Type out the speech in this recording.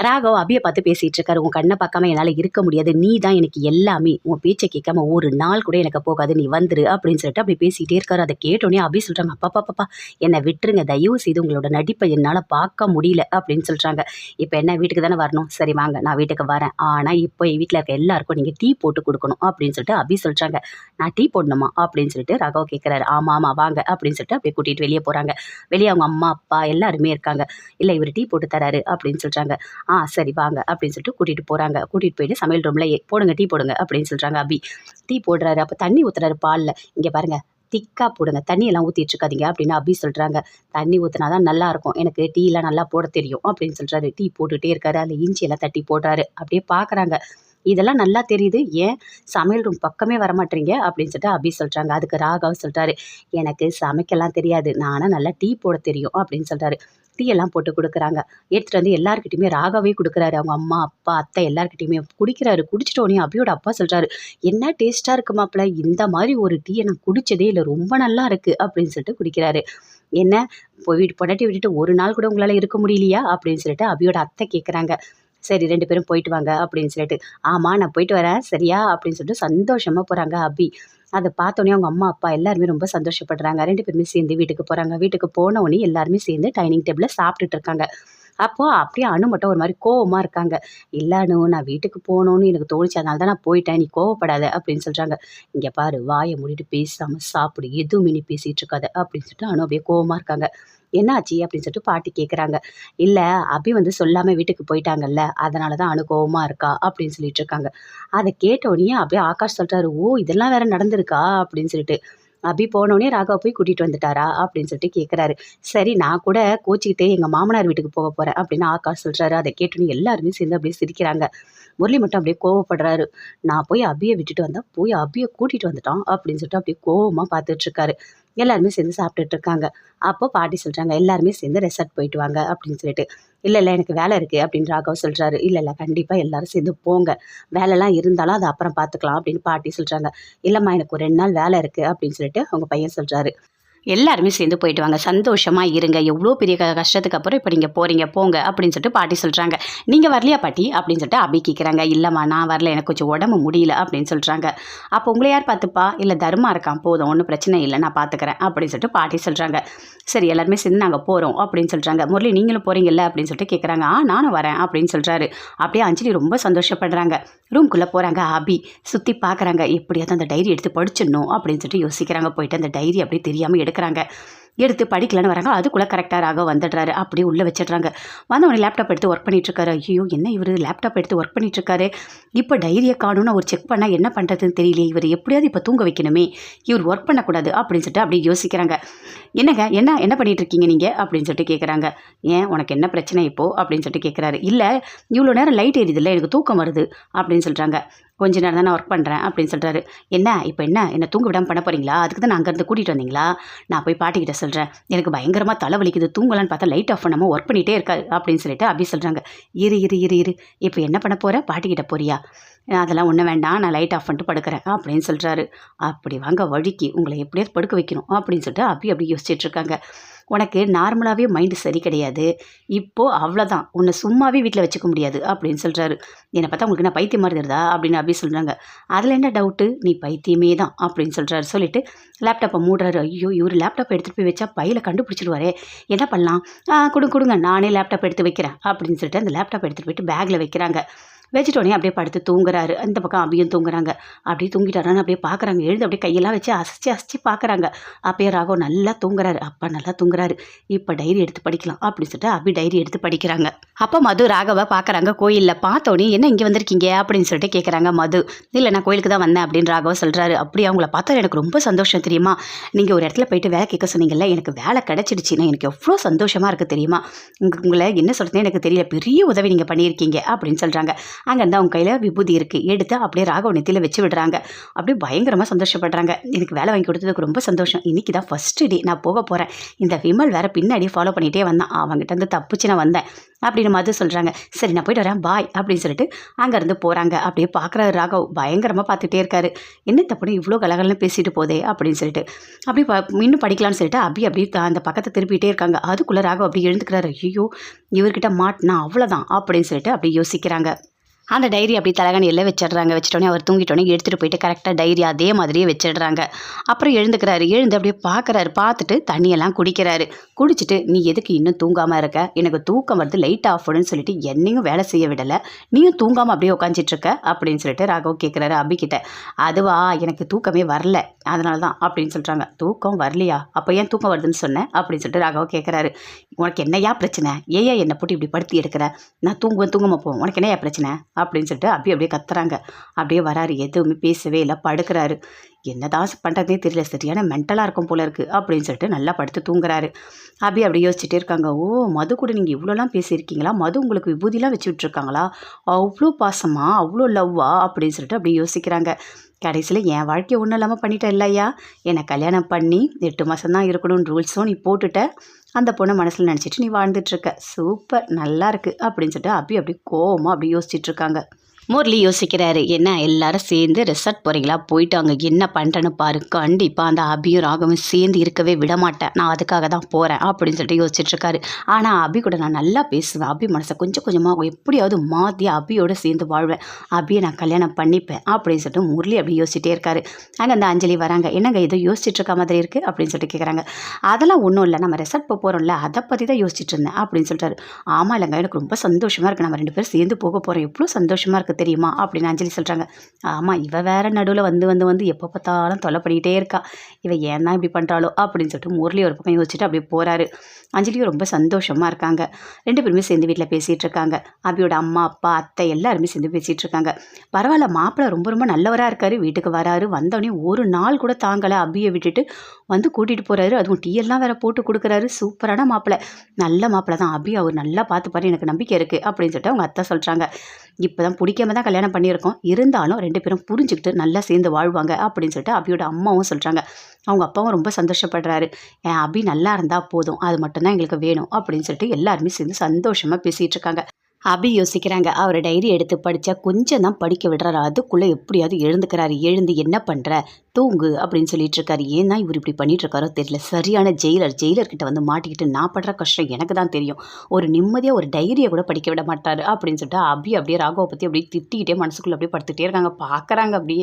ராகவ் அபியை பார்த்து பேசிட்டு இருக்காரு. உன் கண்ணை பார்க்காம என்னால் இருக்க முடியாது, நீ தான் எனக்கு எல்லாமே, உன் பேச்சை கேட்காம ஒரு நாள் கூட எனக்கு போகாது, நீ வந்துரு அப்படின்னு சொல்லிட்டு அப்படி பேசிகிட்டே இருக்காரு. அதை கேட்டோன்னே அபி சொல்கிறாங்க, அப்பா என்னை விட்டுருங்க, தயவு செய்து உங்களோட நடிப்பை என்னால் பார்க்க முடியல அப்படின்னு சொல்கிறாங்க. இப்போ என்ன வீட்டுக்கு தானே வரணும், சரி வாங்க நான் வீட்டுக்கு வரேன், ஆனால் இப்போ என் வீட்டில் இருக்க எல்லாருக்கும் நீங்கள் டீ போட்டு கொடுக்கணும் அப்படின்னு சொல்லிட்டு அபி சொல்கிறாங்க. நான் டீ போடணுமா அப்படின்னு சொல்லிட்டு ராகவ் கேட்குறாரு. ஆமாம் வாங்க அப்படின்னு சொல்லிட்டு அப்படியே கூட்டிகிட்டு வெளியே போகிறாங்க. வெளியே அவங்க அம்மா அப்பா எல்லாருமே இருக்காங்க. இல்லை இவர் டீ போட்டு தராரு அப்படின்னு சொல்கிறாங்க. சரி வாங்க அப்படின்னு சொல்லிட்டு கூட்டிகிட்டு போகிறாங்க. கூட்டிகிட்டு போயிட்டு சமையல் ரூமில் போடுங்க டீ போடுங்க அப்படின்னு சொல்கிறாங்க. அபி டீ போடுறாரு. அப்போ தண்ணி ஊற்றுறாரு பாலில். இங்கே பாருங்கள் திக்காக போடுங்க, தண்ணியெல்லாம் ஊற்றிட்டு இருக்காதீங்க அப்படின்னு அபி சொல்கிறாங்க. தண்ணி ஊற்றினா தான் நல்லாயிருக்கும், எனக்கு டீலாம் நல்லா போட தெரியும் அப்படின்னு சொல்கிறாரு. டீ போட்டுகிட்டே இருக்காரு. அதில் இஞ்சியெல்லாம் தட்டி போடுறாரு. அப்படியே பார்க்குறாங்க, இதெல்லாம் நல்லா தெரியுது, ஏன் சமையல் ரூம் பக்கமே வரமாட்டீங்க அப்படின்னு சொல்லிட்டு அபி சொல்கிறாங்க. அதுக்கு ராகவ் சொல்கிறாரு, எனக்கு சமைக்கலாம் தெரியாது, நானும் நல்லா டீ போட தெரியும் அப்படின்னு சொல்கிறாரு. டீ எல்லாம் போட்டு கொடுக்குறாங்க. எடுத்துகிட்டு வந்து எல்லாருக்கிட்டையுமே ராகவே கொடுக்குறாரு. அவங்க அம்மா அப்பா அத்தை எல்லாருக்கிட்டையுமே குடிக்கிறாரு. குடிச்சிட்ட உடனே அபியோட அப்பா சொல்கிறாரு, என்ன டேஸ்ட்டாக இருக்கு மாப்பிள்ள, இந்த மாதிரி ஒரு டீயை நான் குடித்ததே இல்லை, ரொம்ப நல்லா இருக்குது அப்படின்னு சொல்லிட்டு குடிக்கிறாரு. என்ன பொண்டாட்டி விட்டுட்டு ஒரு நாள் கூட உங்களால் இருக்க முடியலையா அப்படின்னு சொல்லிட்டு அபியோட அத்தை கேட்குறாங்க. சரி 2 பேரும் போயிட்டு வாங்க அப்படின்னு சொல்லிட்டு, ஆமாம் நான் போயிட்டு வரேன் சரியா அப்படின்னு சொல்லிட்டு சந்தோஷமாக போகிறாங்க அபி. அதை பார்த்தோன்னே அவங்க அம்மா அப்பா எல்லாருமே ரொம்ப சந்தோஷப்படுறாங்க. 2 பேருமே சேர்ந்து வீட்டுக்கு போகிறாங்க. வீட்டுக்கு போன உடனே எல்லாருமே சேர்ந்து டைனிங் டேபிளில் சாப்பிட்டுட்டு இருக்காங்க. அப்போது அப்படியே அனு மட்டும் ஒரு மாதிரி கோவமாக இருக்காங்க. இல்லை அனு, நான் வீட்டுக்கு போகணுன்னு எனக்கு தோணுச்சு, அதனால தான் நான் போயிட்டேன், நீ கோவப்படாத அப்படின்னு சொல்கிறாங்க. இங்கே பாரு, வாயை மூடிட்டு பேசாமல் சாப்பிடு, எதுவுமே நீ பேசிகிட்டு இருக்காத அப்படின்னு சொல்லிட்டு அனு அப்படியே கோவமாக இருக்காங்க. என்னாச்சு அப்படின்னு சொல்லிட்டு பாட்டி கேட்குறாங்க. இல்லை அபி சொல்லாமல் வீட்டுக்கு போயிட்டாங்கல்ல, அதனால தான் அனு கோவமாக இருக்கா அப்படின்னு சொல்லிட்டு இருக்காங்க. அதை கேட்டோடனே அப்படியே ஆகாஷ் சொல்கிறாரு, ஓ இதெல்லாம் வேற நடந்திருக்கா அப்படின்னு சொல்லிட்டு. அபி போனோடனே ராகவ போய் கூட்டிகிட்டு வந்துட்டாரா அப்படின்னு சொல்லிட்டு கேட்குறாரு. சரி நான் கூட கோச்சிக்கிட்டே எங்கள் மாமனார் வீட்டுக்கு போக போகிறேன் அப்படின்னு ஆகாஷ் சொல்கிறாரு. அதை கேட்டோன்னே எல்லாருமே சேர்ந்து அப்படியே சிரிக்கிறாங்க. முரளி மட்டும் அப்படியே கோவப்படுறாரு. நான் போய் அபியை விட்டுட்டு வந்தால் போய் அபியை கூட்டிகிட்டு வந்துட்டான் அப்படின்னு சொல்லிட்டு அப்படியே கோவமாக பார்த்துட்ருக்காரு. எல்லாருமே சேர்ந்து சாப்பிட்டுட்டு இருக்காங்க. அப்போ பாட்டி சொல்கிறாங்க, எல்லாருமே சேர்ந்து ரெசார்ட் போயிட்டு வாங்க அப்படின்னு சொல்லிட்டு. இல்லை எனக்கு வேலை இருக்குது அப்படின்னு ராகவ் சொல்கிறாரு. இல்லை கண்டிப்பாக எல்லாரும் சேர்ந்து போங்க, வேலைலாம் இருந்தாலும் அதை அப்புறம் பார்த்துக்கலாம் அப்படின்னு பாட்டி சொல்கிறாங்க. இல்லைம்மா எனக்கு ஒரு 2 நாள் வேலை இருக்குது அப்படின்னு சொல்லிட்டு அவங்க பையன் சொல்கிறாரு. எல்லாருமே சேர்ந்து போயிட்டு வாங்க, சந்தோஷமாக இருங்க, எவ்வளோ பெரிய கஷ்டத்துக்கு அப்புறம் இப்போ நீங்கள் போகிறீங்க போங்க அப்படின்னு சொல்லிட்டு பாட்டி சொல்கிறாங்க. நீங்கள் வரலையா பாட்டி அப்படின்னு சொல்லிட்டு அபி கேட்குறாங்க. இல்லைம்மா நான் வரல, எனக்கு கொஞ்சம் உடம்பு முடியல அப்படின்னு சொல்கிறாங்க. அப்போ உங்களை யார் பார்த்துப்பா, இல்லை தர்மா இருக்கான், போதும் ஒன்றும் பிரச்சனை இல்லை நான் பார்த்துக்கிறேன் அப்படின்னு சொல்லிட்டு பாட்டி சொல்கிறாங்க. சரி எல்லாருமே சேர்ந்து நாங்கள் போகிறோம் அப்படின்னு சொல்கிறாங்க. முரளி நீங்களும் போகிறீங்கல்ல அப்படின்னு சொல்லிட்டு கேட்குறாங்க. நானும் வரேன் அப்படின்னு சொல்கிறாரு. அப்படியே அஞ்சலி ரொம்ப சந்தோஷப்படுறாங்க. ரூம்குள்ளே போகிறாங்க. அபி சுற்றி பார்க்குறாங்க, எப்படியாவது அந்த டைரி எடுத்து படிச்சிடணும் அப்படின்னு சொல்லிட்டு யோசிக்கிறாங்க. போயிட்டு அந்த டைரி அப்படியே தெரியாமல் எடுக்கிறாங்க. எடுத்து படிக்கலான்னு வராங்க. அதுக்குள்ளே கரெக்டாக ராகவ் வந்துடுறாரு. அப்படியே உள்ளே வச்சிடுறாங்க. வந்தவொடனே லேப்டாப் எடுத்து ஒர்க் பண்ணிகிட்ருக்காரு. ஐயோ என்ன இவர் லேப்டாப் எடுத்து ஒர்க் பண்ணிகிட்ருக்காரு, இப்போ டைரியை காணும்னு அவர் செக் பண்ணால் என்ன பண்ணுறதுன்னு தெரியலையே, இவர் எப்படியாவது இப்போ தூங்க வைக்கணுமே, இவர் ஒர்க் பண்ணக்கூடாது அப்படின்னு சொல்லிட்டு அப்படியே யோசிக்கிறாங்க. என்னங்க என்ன பண்ணிகிட்ருக்கீங்க நீங்கள் அப்படின்னு சொல்லிட்டு கேட்குறாங்க. ஏன் உனக்கு என்ன பிரச்சனை இப்போது அப்படின்னு சொல்லிட்டு கேட்குறாரு. இல்லை இவ்வளோ நேரம் லைட் எரியுதில்ல, எனக்கு தூக்கம் வருது அப்படின்னு சொல்கிறாங்க. கொஞ்ச நேரம் தான் நான் ஒர்க் பண்ணுறேன் அப்படின்னு சொல்கிறாரு. இப்போ என்ன தூங்க விடாமல் பண்ண போகிறீங்களா, அதுக்கு தான் நான் அங்கேருந்து கூட்டிகிட்டு வந்தீங்களா, நான் போய் பாட்டிக்கிட்ட சொல்கிறேன், எனக்கு பயங்கரமாக தலை வலிக்குது, தூங்கலான்னு பார்த்தா லைட் ஆஃப் பண்ணாமல் ஒர்க் பண்ணிகிட்டே இருக்காரு அப்படின்னு சொல்லிட்டு அப்படி சொல்கிறாங்க. இரு இப்போ என்ன பண்ண போகிற, பாட்டிக்கிட்ட போறியா, அதெல்லாம் ஒன்றும் வேண்டாம், நான் லைட் ஆஃப் பண்ணிட்டு படுக்கிறேன் அப்படின்னு சொல்கிறாரு. அப்படி வாங்க வழிக்கு உங்களை எப்படியாவது படுக்க வைக்கணும் அப்படின்னு சொல்லிட்டு அப்படி யோசிச்சுட்ருக்காங்க. உனக்கு நார்மலாகவே மைண்டு சரி கிடையாது, இப்போது அவ்வளோதான், உன்னை சும்மாவே வீட்டில் வச்சுக்க முடியாது அப்படின்னு சொல்கிறாரு. என்னை பார்த்தா உங்களுக்கு நான் பைத்தியம் மாதிரி இருந்தா அப்படின்னு அப்படி சொல்கிறாங்க. அதில் என்ன டவுட்டு, நீ பைத்தியமே தான் அப்படின்னு சொல்கிறாரு. சொல்லிவிட்டு லேப்டாப்பை மூடுறாரு. ஐயோ இவர் லேப்டாப்பை எடுத்துகிட்டு போய் வச்சா பையில கண்டுபிடிச்சிடுவாரே, என்ன பண்ணலாம், கொடுங்க நானே லேப்டாப் எடுத்து வைக்கிறேன் அப்படின்னு சொல்லிட்டு அந்த லேப்டாப் எடுத்துகிட்டு போயிட்டு பேக்கில் வைக்கிறாங்க. வச்சுட்டோடனே அப்படியே படுத்து தூங்குறாரு. அந்த பக்கம் அபியும் தூங்குறாங்க. அப்படியே தூங்கிட்டாரான்னு அப்படியே பார்க்குறாங்க. எழுந்து அப்படியே கையெல்லாம் வச்சு அசைச்சி பார்க்குறாங்க. அப்பயே ராகவ் நல்லா தூங்குறாரு. அப்பா நல்லா தூங்குறாரு, இப்போ டைரி எடுத்து படிக்கலாம் அப்படின்னு சொல்லிட்டு அபி டைரி எடுத்து படிக்கிறாங்க. அப்போ மது ராகவை பார்க்குறாங்க. கோயிலில் பார்த்தோன்னே என்ன இங்கே வந்திருக்கீங்க அப்படின்னு சொல்லிட்டு கேட்குறாங்க. மது இல்லை நான் கோயிலுக்கு தான் வந்தேன் அப்படின்னு ராகவ சொல்கிறாரு. அப்படியே அவங்கள பார்த்தா எனக்கு ரொம்ப சந்தோஷம் தெரியுமா, நீங்கள் ஒரு இடத்துல போயிட்டு வேலை கேட்க சொன்னீங்கல்ல, எனக்கு வேலை கிடச்சிடுச்சு, நான் எனக்கு எவ்வளோ சந்தோஷமாக இருக்குது தெரியுமா, உங்களை என்ன சொல்கிறதே எனக்கு தெரியல, பெரிய உதவி நீங்கள் பண்ணியிருக்கீங்க அப்படின்னு சொல்கிறாங்க. அங்கேருந்து அவங்க கையில் விபூதி இருக்குது, எடுத்து அப்படியே ராகவ நெத்தியில் வச்சு விடுறாங்க. அப்படியே பயங்கரமாக சந்தோஷப்படுறாங்க. எனக்கு வேலை வாங்கி கொடுத்ததுக்கு ரொம்ப சந்தோஷம், இன்றைக்கி தான் ஃபஸ்ட்டு டே, நான் போக போகிறேன், இந்த விமல் வேறு பின்னாடி ஃபாலோ பண்ணிகிட்டே வந்தான், அவங்ககிட்ட வந்து தப்பிச்சு நான் வந்தேன் அப்படின்னு அப்படின்னு மது சொல்கிறாங்க. சரி நான் போயிட்டு வரேன் பாய் அப்படின்னு சொல்லிட்டு அங்கேருந்து போகிறாங்க. அப்படியே பார்க்குறாரு ராகவ், பயங்கரமாக பார்த்துட்டே இருக்காரு. என்ன தப்புன்னு இவ்வளோ கலகலன்னு பேசிட்டு போதே அப்படின்னு சொல்லிட்டு அப்படி இன்னும் படிக்கலான்னு சொல்லிட்டு அப்படியே அந்த பக்கத்தை திருப்பிட்டே இருக்காங்க. அதுக்குள்ளே ராகவ் அப்படி எழுந்துக்கிறாரு. ஐயோ இவர்கிட்ட மாட்டினா அவ்வளோதான் அப்படின்னு சொல்லிட்டு அப்படி யோசிக்கிறாங்க. அந்த டைரி அப்படி தலகாணியில் வச்சிடுறாங்க. வச்சிட்டோன்னே அவர் தூங்கிட்டோன்னே எடுத்துகிட்டு போயிட்டு கரெக்டாக டைரி அதே மாதிரியே வச்சிடுறாங்க. அப்புறம் எழுந்துக்கிறாரு. எழுந்து அப்படியே பார்க்குறாரு. பார்த்துட்டு தண்ணியெல்லாம் குடிக்கிறாரு. குடிச்சிட்டு நீ எதுக்கு இன்னும் தூங்காமல் இருக்க, எனக்கு தூக்கம் வருது, லைட் ஆஃப் பண்ணுன்னு சொல்லிட்டு என்னையும் வேலை செய்ய விடலை, நீயும் தூங்காமல் அப்படியே உட்காந்துட்ருக்க அப்படின்னு சொல்லிட்டு ராகவ் கேட்குறாரு அபிக்கிட்ட. அதுவா எனக்கு தூக்கமே வரல அதனால தான் அப்படின்னு சொல்கிறாங்க. தூக்கம் வரலையா, அப்போ ஏன் தூக்கம் வருதுன்னு சொன்னேன் அப்படின்னு சொல்லிட்டு ராகவ் கேட்குறாரு. உனக்கு என்னையா பிரச்சனை, ஏயா என்னை போட்டு இப்படி படுத்தி எடுக்கிற, நான் தூங்காமல் போவோம், உனக்கு என்னையா பிரச்சனை அப்படின்னு சொல்லிட்டு அப்படியே கத்துறாங்க. அப்படியே வராரு. எதுவுமே பேசவே இல்லை, படுக்கிறாரு. என்னதான் பண்ணுறதே தெரியல, சரியான மென்டலாக இருக்கும் போல இருக்குது அப்படின்னு சொல்லிட்டு நல்லா படுத்து தூங்குறாரு. அப்படியே யோசிச்சுட்டே இருக்காங்க. ஓ மது கூட நீங்கள் இவ்வளோலாம் பேசியிருக்கீங்களா, மது உங்களுக்கு விபூதிலாம் வச்சு விட்ருக்காங்களா, அவ்வளோ பாசமா அவ்வளோ லவ்வா அப்படின்னு சொல்லிட்டு அப்படியே யோசிக்கிறாங்க. கடைசியில் என் வாழ்க்கையை ஒன்றும் இல்லாமல் பண்ணிட்டேன் இல்லையா, என்னை கல்யாணம் பண்ணி 8 மாதம் தான் இருக்கணும்னு ரூல்ஸும் நீ போட்டுட்ட, அந்த பொண்ணை மனசில் நினச்சிட்டு நீ வாழ்ந்துட்டுருக்க, சூப்பர் நல்லா இருக்குது அப்படின்னு சொல்லிட்டு அப்படி கோவமாக அப்படி யோசிச்சுட்ருக்காங்க. முரளி யோசிக்கிறாரு. என்ன எல்லாரும் சேர்ந்து ரெசார்ட் போகிறீங்களா, போயிட்டு அங்கே என்ன பண்ணுறேன்னு பாரு, கண்டிப்பாக அந்த அபியும் ராகவும் சேர்ந்து இருக்கவே விட மாட்டேன், நான் அதுக்காக தான் போகிறேன் அப்படின்னு சொல்லிட்டு யோசிச்சுட்ருக்காரு. ஆனால் அபி கூட நான் நல்லா பேசுவேன், அபி மனசை கொஞ்சம் கொஞ்சமாக எப்படியாவது மாற்றி அபியோடு சேர்ந்து வாழ்வேன், அபியை நான் கல்யாணம் பண்ணிப்பேன் அப்படின்னு சொல்லிட்டு முரளி அப்படி யோசிச்சுட்டே இருக்காரு. அங்கே அந்த அஞ்சலி வராங்க. என்னங்க ஏதோ யோசிச்சுட்ருக்க மாதிரி இருக்குது அப்படின்னு சொல்லிட்டு கேட்குறாங்க. அதெல்லாம் ஒன்றும் இல்லை, நம்ம ரெசார்ட் போகிறோம்ல அதை பற்றி தான் யோசிச்சுட்டு இருந்தேன் அப்படின்னு சொல்லிட்டாரு. ஆமாம் இல்லைங்க, எனக்கு ரொம்ப சந்தோஷமாக இருக்குது, நம்ம 2 பேரும் சேர்ந்து போக போகிறோம், எவ்வளோ சந்தோஷமாக இருக்குது தெரியுமா அப்படின்னு அஞ்சலி சொல்கிறாங்க. ஆமாம் இவ வேற நடுவில் வந்து எப்போ பார்த்தாலும் தொலை பண்ணிக்கிட்டே இருக்கா, இவ ஏன் தான் இப்படி பண்ணுறாளோ அப்படின்னு சொல்லிட்டு முரளி ஒரு பக்கம் யோசிச்சுட்டு அப்படியே போகிறாரு. அஞ்சலியும் ரொம்ப சந்தோஷமாக இருக்காங்க. 2 பேருமே சேர்ந்து வீட்டில் பேசிகிட்டு இருக்காங்க. அபியோட அம்மா அப்பா அத்தை எல்லாருமே சேர்ந்து பேசிகிட்டு இருக்காங்க. பரவாயில்ல, மாப்பிள்ளை ரொம்ப ரொம்ப நல்லவராக இருக்கார், வீட்டுக்கு வராரு, வந்தோடனே ஒரு நாள் கூட தாங்கலை, அபியை விட்டுட்டு வந்து கூட்டிகிட்டு போகிறாரு, அதுவும் டீ எல்லாம் வேற போட்டு கொடுக்குறாரு, சூப்பரான மாப்பிள்ளை, நல்ல மாப்பிள்ளை தான், அபி அவர் நல்லா பார்த்துப்பாரு, எனக்கு நம்பிக்கை இருக்குது அப்படின்னு சொல்லிட்டு அவங்க அத்தை சொல்கிறாங்க. இப்போ தான் பிடிக்காம தான் கல்யாணம் பண்ணியிருக்கோம், இருந்தாலும் 2 பேரும் புரிஞ்சுக்கிட்டு நல்லா சேர்ந்து வாழ்வாங்க அப்படின்னு சொல்லிட்டு அபியோட அம்மாவும் சொல்கிறாங்க. அவங்க அப்பாவும் ரொம்ப சந்தோஷப்படுறாரு. என் அபி நல்லா இருந்தால் போதும், அது மட்டும்தான் எங்களுக்கு வேணும் அப்படின்னு சொல்லிட்டு எல்லாருமே சேர்ந்து சந்தோஷமாக பேசிகிட்டு இருக்காங்க. அபி யோசிக்கிறாங்க. அவர் டைரி எடுத்து படித்தா கொஞ்சம் தான் படிக்க விடுறாரு, அதுக்குள்ளே எப்படியாவது எழுந்துக்கிறாரு. எழுந்து என்ன பண்ணுற, தூங்கு அப்படின்னு சொல்லிட்டு இருக்காரு. ஏன்னா இவர் இப்படி பண்ணிட்டு இருக்காரோ தெரியல, சரியான ஜெயிலர்கிட்ட வந்து மாட்டிக்கிட்டு நான் படுற கஷ்டம் எனக்கு தான் தெரியும், ஒரு நிம்மதியாக ஒரு டைரியை கூட படிக்க விட மாட்டார் அப்படின்னு சொல்லிட்டு அபி அப்படியே ராகவை பற்றி அப்படியே திட்டிக்கிட்டே மனசுக்குள்ளே அப்படியே படுத்துகிட்டே இருக்காங்க. பார்க்குறாங்க அப்படியே.